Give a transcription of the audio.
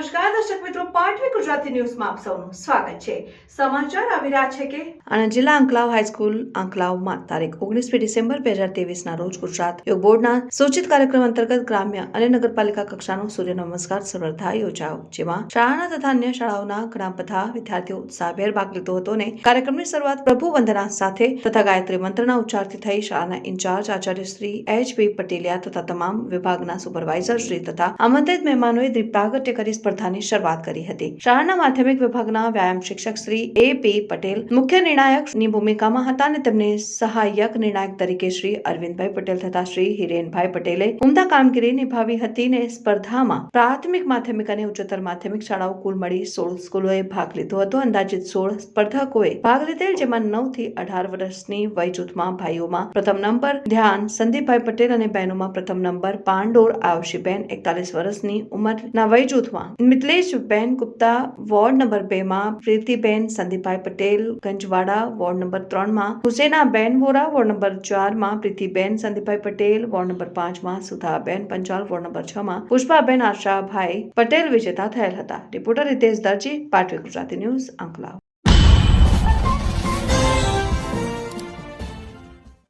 નમસ્કાર દર્શક મિત્રો, પાટવી ગુજરાતી ન્યૂઝમાં આપ સૌનું સ્વાગત છે। સમાચાર આવી રહ્યા છે કે આણંદ જિલ્લા અંકલાવ હાઈસ્કૂલ અંકલાવમાં તારીખ 19 ડિસેમ્બર 2023 ના રોજ ગુજરાત યોગ બોર્ડના સૂચિત કાર્યક્રમ અંતર્ગત ગ્રામ્ય અને નગરપાલિકા કક્ષાનો સૂર્ય નમસ્કાર સ્પર્ધા યોજાયો, જેમાં શાળાના તથા અન્ય શાળાઓના ઘણા બધા વિદ્યાર્થીઓ ઉત્સાહભેર ભાગ લીધો હતો અને કાર્યક્રમની શરૂઆત પ્રભુ વંદના સાથે તથા ગાયત્રી મંત્રના ઉચ્ચારથી થઈ। શાળાના ઇન્ચાર્જ આચાર્ય શ્રી H.P. પટેલિયા તથા તમામ વિભાગના સુપરવાઇઝર શ્રી તથા આમંત્રિત મહેમાનોએ દીપ પ્રાગટ્ય કરી સ્પર્ધાની શરૂઆત કરી હતી। શાળાના માધ્યમિક વિભાગના વ્યાયામ શિક્ષક શ્રી A.P. પટેલ મુખ્ય નિર્ણાયકની ભૂમિકામાં હતા અને તેમને સહાયક નિર્ણાયક તરીકે શ્રી અરવિંદભાઈ પટેલ તથા શ્રી હિરેનભાઈ પટેલે ઉમદા કામગીરી નિભાવી હતી ને સ્પર્ધામાં પ્રાથમિક, માધ્યમિક અને ઉચ્ચતર માધ્યમિક શાળાઓ કુલ મળી 16 સ્કૂલોએ ભાગ લીધો હતો। અંદાજિત 16 સ્પર્ધકોએ ભાગ લીધેલ, જેમાં 9 થી 18 વર્ષની વય જૂથમાં ભાઈઓમાં પ્રથમ નંબર ધ્યાન સંદીપભાઈ પટેલ અને બહેનોમાં પ્રથમ નંબર પાંડોર આયુષીબેન 41 વર્ષની ઉંમરના વય જૂથમાં મિતલેશબેન ગુપ્તા, વોર્ડ નંબર 2 માં પ્રીતિબેન સંદીપભાઈ પટેલ ગંજવાડા, વોર્ડ નંબર 3 માં હુસેનાબેન વોરા, વોર્ડ નંબર 4 માં પ્રીતિબેન સંદીપભાઈ પટેલ, વોર્ડ નંબર 5 માં સુધાબેન પંચાલ, વોર્ડ નંબર 6 માં પુષ્પાબેન આશાભાઈ પટેલ વિજેતા થયેલ હતા। રિપોર્ટર રિતેશ દરજી, પાટવી ગુજરાતી ન્યૂઝ, અંકલાવ।